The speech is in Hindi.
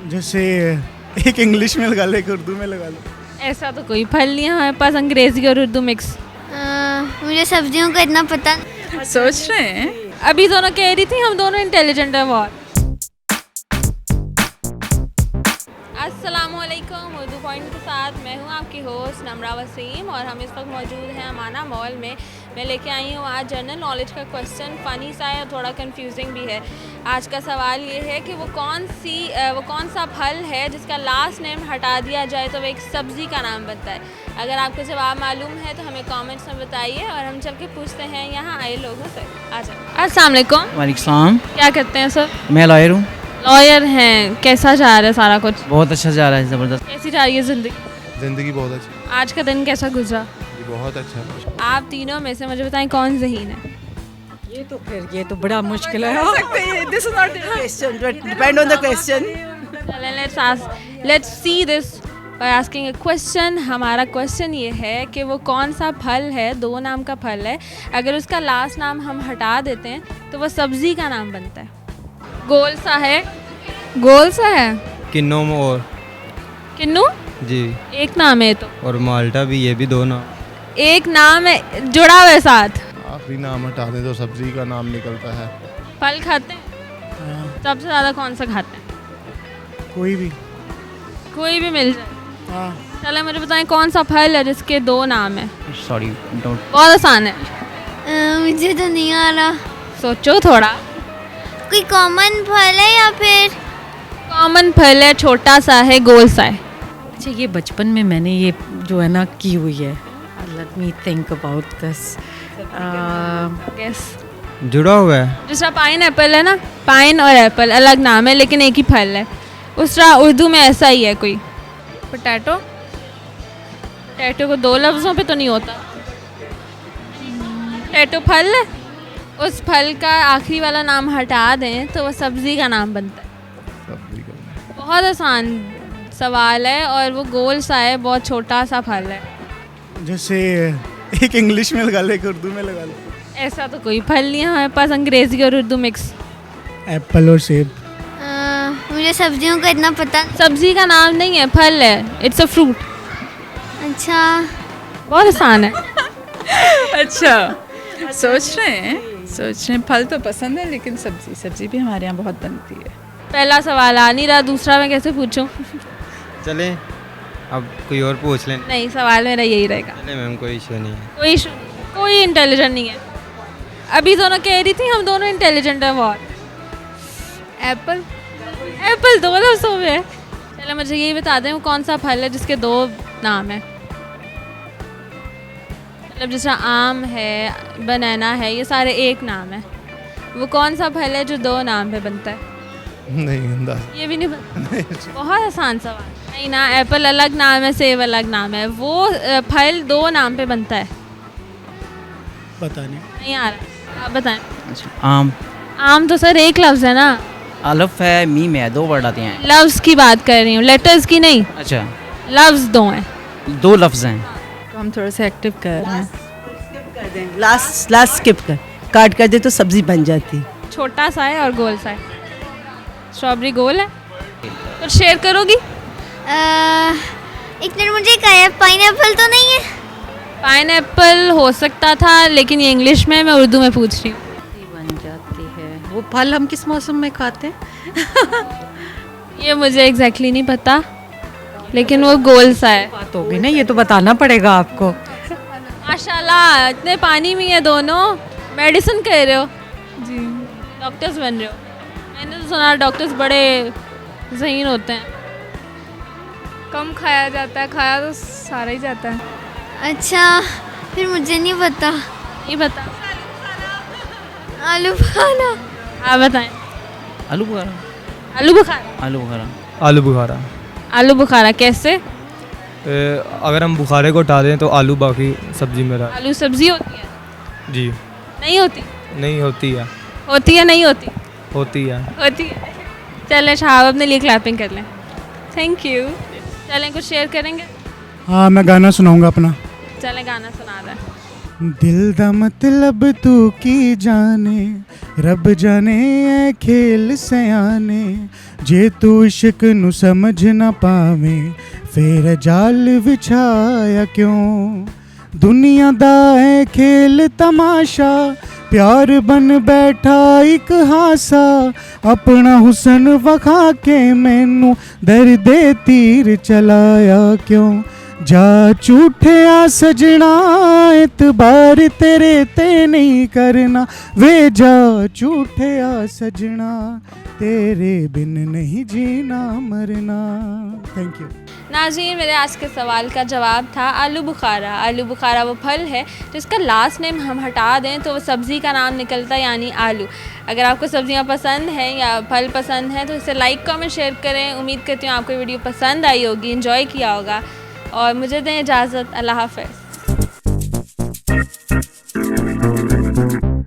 जैसे एक इंग्लिश में लगा लो, एक उर्दू में लगा लो। ऐसा तो कोई फल नहीं है हमारे पास, अंग्रेजी और उर्दू मिक्स। मुझे सब्जियों का इतना पता। सोच रहे हैं। अभी दोनों कह रही थी हम दोनों इंटेलिजेंट है बहुत। अस्सलामुअलैकुम, उर्दू पॉइंट के साथ मैं हूँ आपकी होस्ट नमरा वसीम और हम इस वक्त मौजूद हैं अमाना मॉल में। मैं लेके आई हूँ आज जनरल नॉलेज का क्वेश्चन, फ़नी सा है और थोड़ा कंफ्यूजिंग भी है। आज का सवाल ये है कि वो कौन सा फल है जिसका लास्ट नेम हटा दिया जाए तो वो एक सब्ज़ी का नाम बनता है। अगर आपको जवाब मालूम है तो हमें कमेंट्स में बताइए और हम चल के पूछते हैं यहाँ आए लोगों से। आ जाए। अस्सलाम वालेकुम। वालेकुम सलाम। क्या करते हैं सर? मैं लॉयर हूँ। लॉयर हैं, कैसा जा रहा है सारा कुछ? बहुत अच्छा जा रहा है, ज़बरदस्त। कैसी जा रही है ज़िंदगी? ज़िंदगी बहुत अच्छी। आज का दिन कैसा गुजरा? जी बहुत अच्छा। आप तीनों में से मुझे बताएं कौन ज़हीन है? ये तो बड़ा मुश्किल है। This is not question depend on the question. Let's see this by asking a question. हमारा क्वेश्चन ये है कि वो कौन सा फल है, दो नाम का फल है, अगर उसका लास्ट नाम हम हटा देते हैं तो वो सब्ज़ी का नाम बनता है। गोल सा है। गोल सा है। किन्नू और किन्नू जी एक नाम है तो, और माल्टा भी, ये भी दो नाम। एक नाम है जुड़ा हुआ है साथ। आप भी नाम हटा दें तो सब्जी का नाम निकलता है। फल खाते हैं? हाँ, सबसे ज़्यादा कौन सा खाते हैं? कोई भी। कोई भी मिल जाए। हाँ, चलो मुझे बताएं कौन सा फल है जिसके दो नाम है? Sorry don't. बहुत आसान है, मुझे तो नहीं आ रहा। सोचो थोड़ा। कोई कॉमन फल है या फिर? कॉमन फल है, छोटा सा है, गोल सा है। अच्छा, ये बचपन में मैंने ये जो है ना की हुई है। Let me think about this. Guess। जुड़ा हुआ है। दूसरा पाइन एप्पल है ना, पाइन और एप्पल अलग नाम है लेकिन एक ही फल है। दूसरा उर्दू में ऐसा ही है कोई। पोटैटो। पोटैटो को दो लफ्ज़ों पे तो नहीं होता। पोटैटो फल है, उस फल का आखिरी वाला नाम हटा दें तो वो सब्ज़ी का नाम बनता है। बहुत आसान सवाल है और वो गोल सा है, बहुत छोटा सा फल है। जैसे एक इंग्लिश में लगा लो, एक उर्दू में लगा लो। ऐसा तो कोई फल नहीं है हमारे पास, अंग्रेजी और उर्दू मिक्स। एप्पल और सेब। मुझे सब्जियों का इतना पता। सब्ज़ी का नाम नहीं है, फल है, इट्स अ फ्रूट। अच्छा, बहुत आसान है। अच्छा, सोच रहे हैं। फल तो पसंद है लेकिन सब्जी भी हमारे यहाँ बहुत बनती है। पहला सवाल आ नहीं रहा, दूसरा मैं कैसे पूछूं? चलें अब कोई और पूछ लें। नहीं, सवाल मेरा यही रहेगा। चलें मैम, कोई इशू नहीं है। कोई इशू, कोई इंटेलिजेंट नहीं है। अभी दोनों कह रही थी हम दोनों इंटेलिजेंट है बहुत। एप्पल। एप्पल दो लफ्ज़ों में है। चलो मुझे यही बता दें वो कौन सा फल है जिसके दो नाम है। मतलब जैसा आम है, बनाना है, ये सारे एक नाम है। वो कौन सा फल है जो दो नाम पे बनता है? नहीं अंदाज। ये भी नहीं पता। बहुत आसान सवाल। नहीं ना, एप्पल अलग नाम है, सेब अलग नाम है। वो फल दो नाम पे बनता है। पता नहीं। नहीं आ रहा, आप बताएं। अच्छा, आम। आम तो सर एक लफ्ज़ है ना। अलफ है, मीम है, दो वर्ड आते हैं। लफ्ज़ की बात कर रही हूँ, लेटर्स की नहीं। अच्छा, लफ्ज़ दो हैं। दो लफ्ज़ हैं। तो हम थोड़ा सा एक्टिव कर रहे हैं। लास्ट स्किप कर, काट कर दे तो सब्जी बन जाती। छोटा सा है और गोल सा है। स्ट्रॉबेरी गोल है। कुछ शेयर करोगी? एक मिनट, मुझे क्या है, पाइनएप्पल तो नहीं है? पाइनएप्पल हो सकता था लेकिन ये इंग्लिश में है, मैं उर्दू में पूछ रही हूँ। बन जाती है। वो फल हम किस मौसम में खाते हैं? ये मुझे एग्जैक्टली नहीं पता लेकिन वो गोल सा है। बात होगी ना, ये तो बताना पड़ेगा आपको। माशाल्लाह, इतने पानी में है दोनों। मेडिसिन कर रहे हो जी, डॉक्टर्स बन रहे हो। मैंने तो सुना डॉक्टर्स बड़े ज़हीन होते हैं। कम खाया जाता है, खाया तो सारा ही जाता है। अच्छा, फिर मुझे नहीं पता। ये बता। आलू खाना। आप बताएं। आलू बुखारा। आलू बुखारा। आलू बुखारा। आलू बुखारा। आलू बुखारा कैसे? अगर हम बुखारे को हटा दें तो आलू बाकी सब्जी में रहा। आलू सब्जी होती है? जी नहीं होती? नहीं होती है। होती है नहीं होती? होती है। होती है। चलें शाहब अपने लिए क्लैपिंग कर लें। Thank you. चलें कुछ शेयर करेंगे? हाँ, मैं गाना सुनाऊंगा अपना। चलें गाना सुना रहा है। दिल दा मतलब तू की जाने, रब जाने ऐ खेल सयाने। जे तू इश्क नू समझ ना पावे, फिर जाल विछाया क्यों। दुनिया दा है खेल तमाशा, प्यार बन बैठा एक हासा। अपना हुसन वखा के मैनू दर्दे तीर चलाया क्यों। जा झूठिया सजना, एतबार तेरे ते नहीं करना। वे जा झूठिया सजना, तेरे बिन नहीं जीना मरना। Thank you. नाज़रीन, मेरे आज के सवाल का जवाब था आलू बुखारा। आलू बुखारा वो फल है जिसका लास्ट नेम हम हटा दें तो वो सब्ज़ी का नाम निकलता है, यानी आलू। अगर आपको सब्ज़ियाँ पसंद हैं या फल पसंद हैं तो इसे लाइक कमेंट शेयर करें। उम्मीद करती हूँ आपको वीडियो पसंद आई होगी, इन्जॉय किया होगा। और मुझे दें इजाज़त। अल्लाह हाफ़िज़।